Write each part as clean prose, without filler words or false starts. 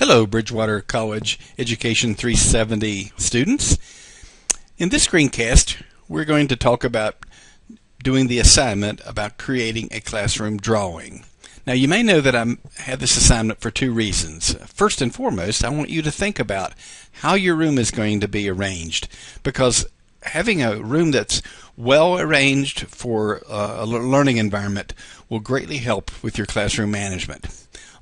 Hello, Bridgewater College Education 370 students. In this screencast, we're going to talk about doing the assignment about creating a classroom drawing. Now, you may know that I have this assignment for two reasons. First and foremost, I want you to think about how your room is going to be arranged, because having a room that's well arranged for a learning environment will greatly help with your classroom management.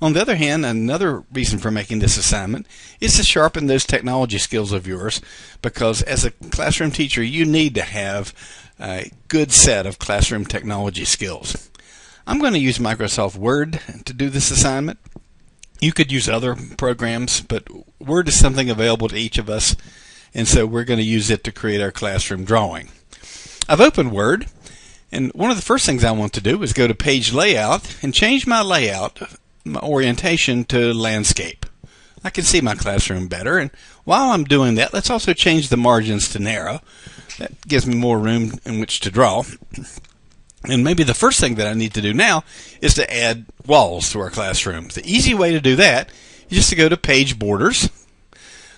On the other hand, another reason for making this assignment is to sharpen those technology skills of yours, because as a classroom teacher, you need to have a good set of classroom technology skills. I'm going to use Microsoft Word to do this assignment. You could use other programs, but Word is something available to each of us, and so we're going to use it to create our classroom drawing. I've opened Word, and one of the first things I want to do is go to Page Layout and change my layout, my orientation, to landscape. I can see my classroom better, and while I'm doing that, let's also change the margins to narrow. That gives me more room in which to draw. And maybe the first thing that I need to do now is to add walls to our classroom. The easy way to do that is just to go to Page Borders.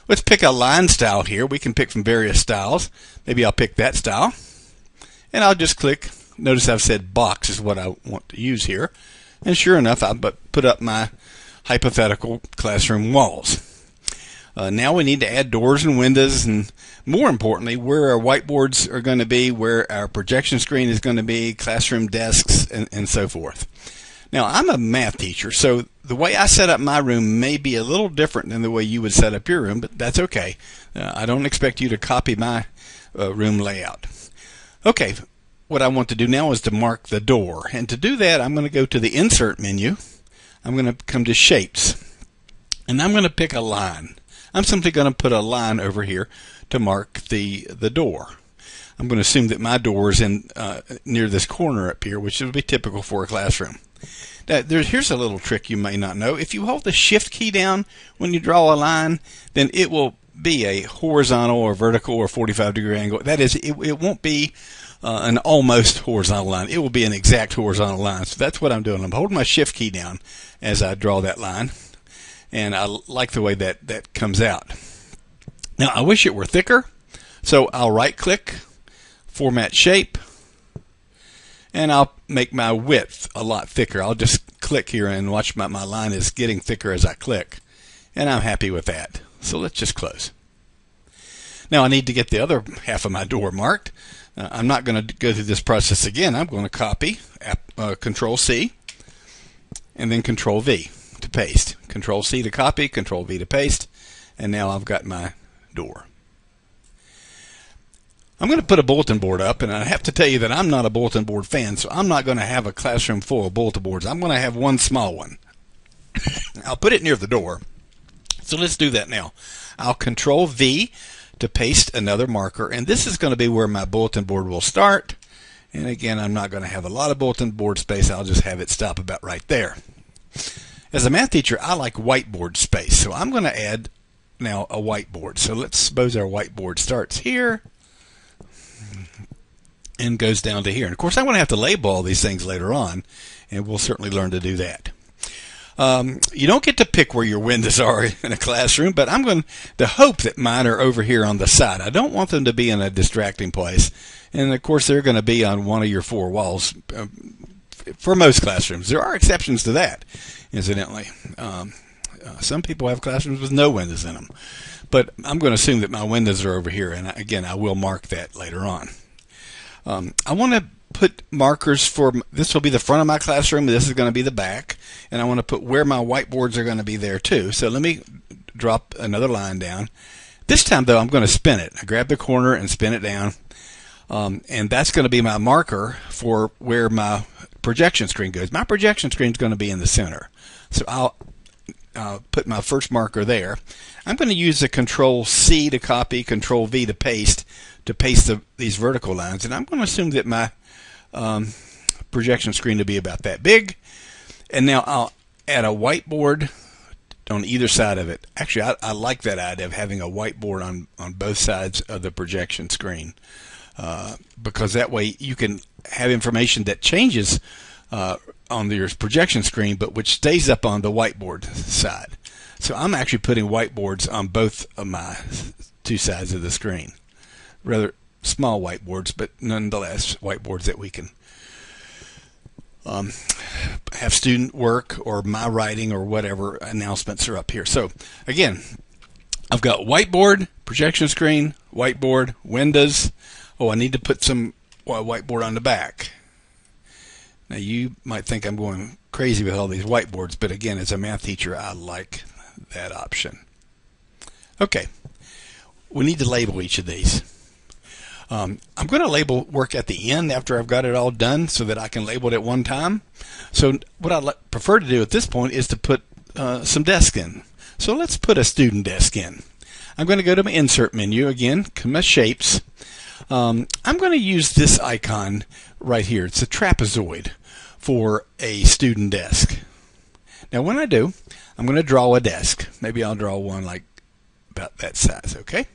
Let's pick a line style here. We can pick from various styles. Maybe I'll pick that style. And I'll just click. Notice I've said box is what I want to use here. And sure enough, I put up my hypothetical classroom walls. Now we need to add doors and windows, and more importantly, where our whiteboards are going to be, where our projection screen is going to be, classroom desks, and so forth. Now, I'm a math teacher, so the way I set up my room may be a little different than the way you would set up your room, but that's okay. I don't expect you to copy my room layout. Okay. What I want to do now is to mark the door, and to do that I'm going to go to the Insert menu. I'm going to come to Shapes, and I'm going to pick a line. I'm simply going to put a line over here to mark the door. I'm going to assume that my door is in near this corner up here, which would be typical for a classroom. Now, here's a little trick you may not know. If you hold the Shift key down when you draw a line, then it will be a horizontal or vertical or 45-degree angle. That is, it won't be an almost horizontal line. It will be an exact horizontal line. So that's what I'm doing. I'm holding my Shift key down as I draw that line, and I like the way that comes out. Now, I wish it were thicker, so I'll right-click, Format Shape, and I'll make my width a lot thicker. I'll just click here and watch my line is getting thicker as I click, and I'm happy with that. So let's just close. Now I need to get the other half of my door marked. I'm not going to go through this process again. I'm going to copy, Control-C, and then Control-V to paste. Control-C to copy, Control-V to paste, and now I've got my door. I'm going to put a bulletin board up, and I have to tell you that I'm not a bulletin board fan, so I'm not going to have a classroom full of bulletin boards. I'm going to have one small one. I'll put it near the door. So let's do that now. I'll Control-V to paste another marker, and this is going to be where my bulletin board will start. And again, I'm not going to have a lot of bulletin board space. I'll just have it stop about right there. As a math teacher, I like whiteboard space, so I'm going to add now a whiteboard. So let's suppose our whiteboard starts here and goes down to here. And of course, I'm going to have to label all these things later on, and we'll certainly learn to do that. You don't get to pick where your windows are in a classroom, but I'm going to hope that mine are over here on the side. I don't want them to be in a distracting place. And of course, they're going to be on one of your four walls for most classrooms. There are exceptions to that, incidentally. Some people have classrooms with no windows in them. But I'm going to assume that my windows are over here, and again, I will mark that later on. I want to put markers for, this will be the front of my classroom, this is going to be the back, and I want to put where my whiteboards are going to be there too. So let me drop another line down. This time though, I'm going to spin it. I grab the corner and spin it down, and that's going to be my marker for where my projection screen goes. My projection screen is going to be in the center, so I'll put my first marker there. I'm going to use the Control-C to copy, Control-V to paste these vertical lines, and I'm going to assume that my projection screen to be about that big. And now I'll add a whiteboard on either side of it. Actually, I like that idea of having a whiteboard on both sides of the projection screen, because that way you can have information that changes on your projection screen, but which stays up on the whiteboard side. So I'm actually putting whiteboards on both of my two sides of the screen. Rather small whiteboards, but nonetheless whiteboards that we can have student work or my writing or whatever announcements are up here. So again, I've got whiteboard, projection screen, whiteboard, windows. Oh, I need to put some whiteboard on the back. Now you might think I'm going crazy with all these whiteboards, but again, as a math teacher, I like that option. Okay, we need to label each of these. I'm going to label work at the end after I've got it all done so that I can label it at one time. So what I'd prefer to do at this point is to put some desks in. So let's put a student desk in. I'm going to go to my insert menu again, come to shapes. I'm going to use this icon right here. It's a trapezoid for a student desk. Now when I do, I'm going to draw a desk. Maybe I'll draw one like about that size, okay?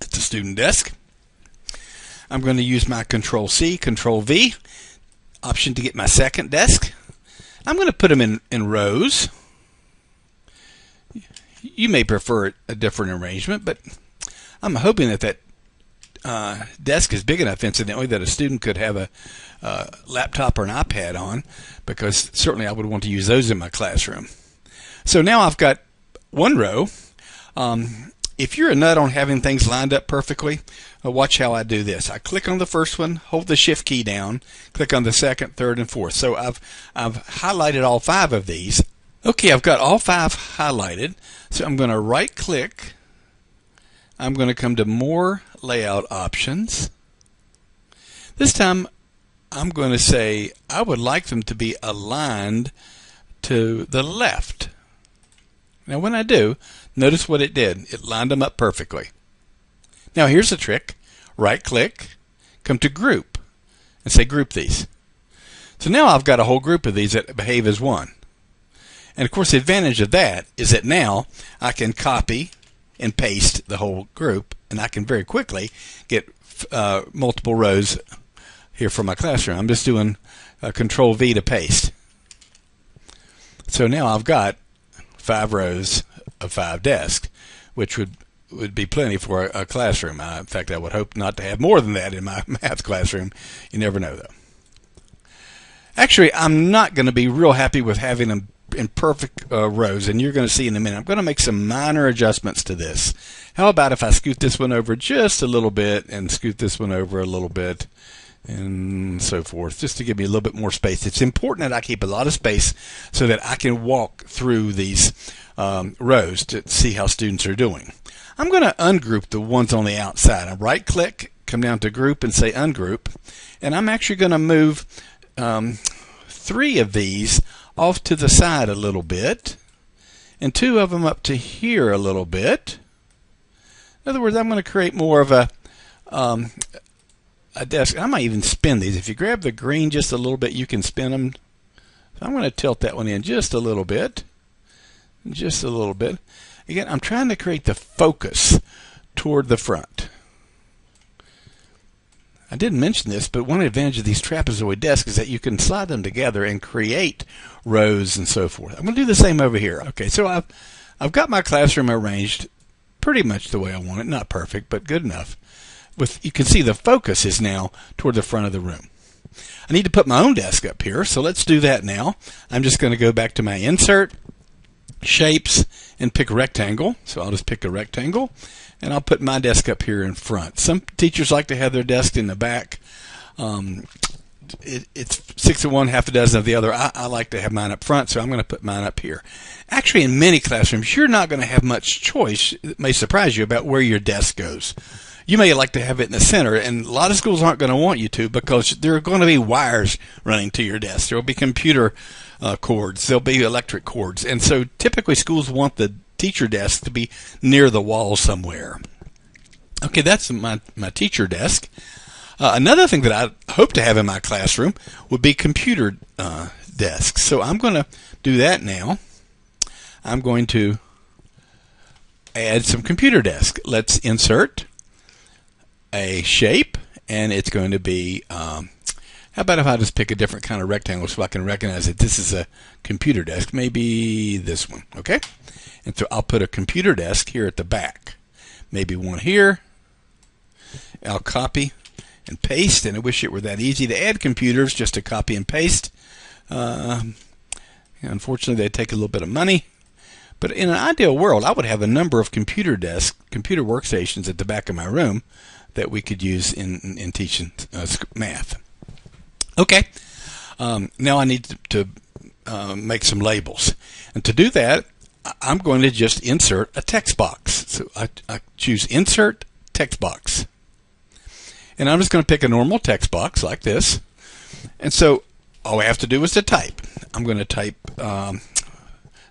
It's a student desk. I'm going to use my Control-C, Control-V option to get my second desk. I'm going to put them in rows. You may prefer a different arrangement, but I'm hoping that desk is big enough, incidentally, that a student could have a laptop or an iPad on, because certainly I would want to use those in my classroom. So now I've got one row. If you're a nut on having things lined up perfectly, watch how I do this. I click on the first one, hold the Shift key down, click on the second, third, and fourth. So I've highlighted all 5 of these. Okay, I've got all 5 highlighted. So I'm going to right click. I'm going to come to More Layout Options. This time I'm going to say I would like them to be aligned to the left. Now when I do, notice what it did. It lined them up perfectly. Now here's the trick. Right click, come to Group, and say Group these. So now I've got a whole group of these that behave as one. And of course the advantage of that is that now I can copy and paste the whole group, and I can very quickly get multiple rows here for my classroom. I'm just doing Control-V to paste. So now I've got 5 rows of 5 desks, which would be plenty for a classroom. In fact, I would hope not to have more than that in my math classroom. You never know, though. Actually, I'm not going to be real happy with having them in perfect rows, and you're going to see in a minute. I'm going to make some minor adjustments to this. How about if I scoot this one over just a little bit and scoot this one over a little bit and so forth, just to give me a little bit more space. It's important that I keep a lot of space so that I can walk through these rows to see how students are doing. I'm going to ungroup the ones on the outside. I right click, come down to Group and say Ungroup, and I'm actually going to move 3 of these off to the side a little bit, and 2 of them up to here a little bit. In other words, I'm going to create more of a desk. I might even spin these. If you grab the green just a little bit, you can spin them. So I'm going to tilt that one in just a little bit. Just a little bit. Again, I'm trying to create the focus toward the front. I didn't mention this, but one advantage of these trapezoid desks is that you can slide them together and create rows and so forth. I'm going to do the same over here. Okay, so I've got my classroom arranged pretty much the way I want it. Not perfect, but good enough. You can see the focus is now toward the front of the room. I need to put my own desk up here, so let's do that now. I'm just going to go back to my Insert, Shapes, and pick Rectangle. So I'll just pick a rectangle, and I'll put my desk up here in front. Some teachers like to have their desk in the back. It's 6 of one, half a dozen of the other. I like to have mine up front, so I'm going to put mine up here. Actually, in many classrooms, you're not going to have much choice. It may surprise you about where your desk goes. You may like to have it in the center, and a lot of schools aren't going to want you to, because there are going to be wires running to your desk. There will be computer cords. There'll be electric cords. And so typically schools want the teacher desk to be near the wall somewhere. Okay, that's my teacher desk. Another thing that I hope to have in my classroom would be computer desks. So I'm going to do that now. I'm going to add some computer desk. Let's insert a shape, and it's going to be How about if I just pick a different kind of rectangle so I can recognize that this is a computer desk? Maybe this one, okay? And so I'll put a computer desk here at the back. Maybe one here. I'll copy and paste, and I wish it were that easy to add computers just to copy and paste. Unfortunately, they take a little bit of money. But in an ideal world, I would have a number of computer workstations at the back of my room that we could use in teaching math. Okay, now I need to make some labels. And to do that, I'm going to just insert a text box. So I choose Insert Text Box. And I'm just going to pick a normal text box like this. And so all I have to do is to type. I'm going to type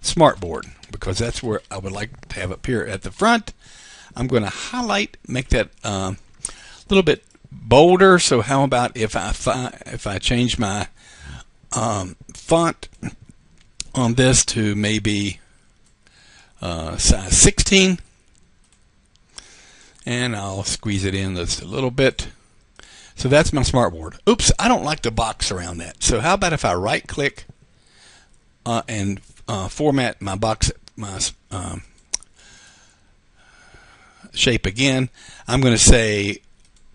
Smartboard, because that's where I would like to have up here at the front. I'm going to highlight, make that a little bit bolder. So how about if I change my font on this to maybe size 16, and I'll squeeze it in just a little bit. So that's my smartboard. Oops, I don't like the box around that. So how about if I right click and format my box, my shape again. I'm going to say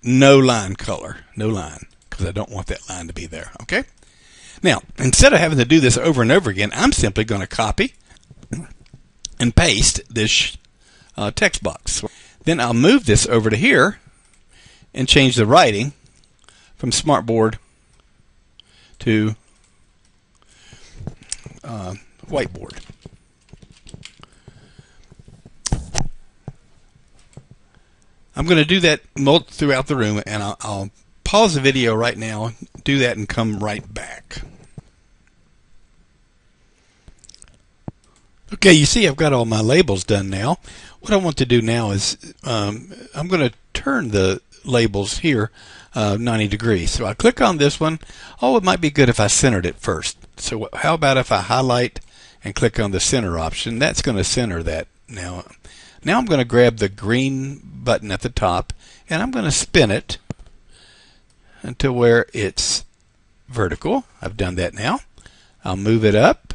no line color, no line, because I don't want that line to be there. Okay. Now, instead of having to do this over and over again, I'm simply going to copy and paste this text box. Then I'll move this over to here and change the writing from Smartboard to whiteboard. I'm going to do that throughout the room, and I'll pause the video right now, do that, and come right back. Okay, you see I've got all my labels done now. What I want to do now is I'm going to turn the labels here 90 degrees. So I click on this one. Oh, it might be good if I centered it first. So how about if I highlight and click on the center option? That's going to center that now. Now I'm going to grab the green button at the top, and I'm going to spin it until where it's vertical. I've done that now. I'll move it up.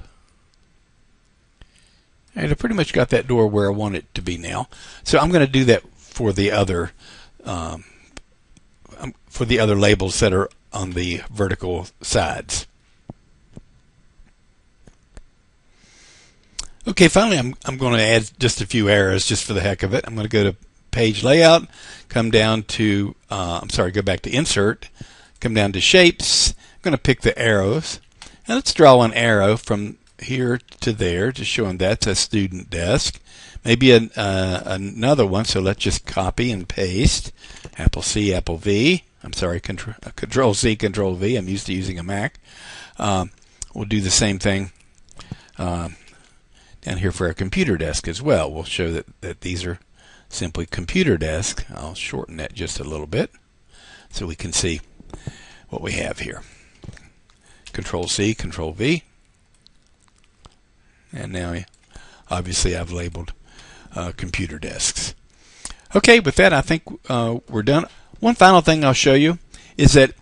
And I pretty much got that door where I want it to be now. So I'm going to do that for the other labels that are on the vertical sides. Okay, finally I'm going to add just a few arrows just for the heck of it. I'm going to go to Page Layout, come down to, go back to Insert, come down to Shapes. I'm going to pick the arrows. And let's draw an arrow from here to there, just showing that's a student desk. Maybe another one, so let's just copy and paste. Apple C, Apple V. I'm sorry, Control C, Control V. I'm used to using a Mac. We'll do the same thing down here for a computer desk as well. We'll show that these are simply computer desk. I'll shorten that just a little bit so we can see what we have here. Control C, Control V. And now, obviously, I've labeled computer desks. Okay, with that, I think we're done. One final thing I'll show you is that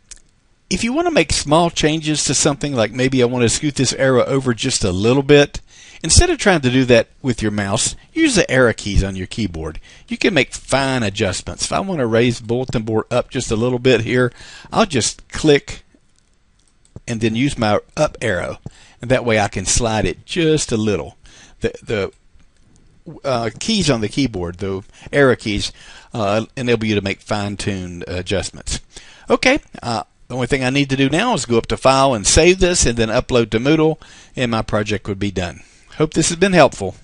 if you want to make small changes to something, like maybe I want to scoot this arrow over just a little bit, instead of trying to do that with your mouse, use the arrow keys on your keyboard. You can make fine adjustments. If I want to raise bulletin board up just a little bit here, I'll just click and then use my up arrow. And that way I can slide it just a little. The keys on the keyboard, the arrow keys, enable you to make fine-tuned adjustments. Okay, the only thing I need to do now is go up to File and save this, and then upload to Moodle, and my project would be done. Hope this has been helpful.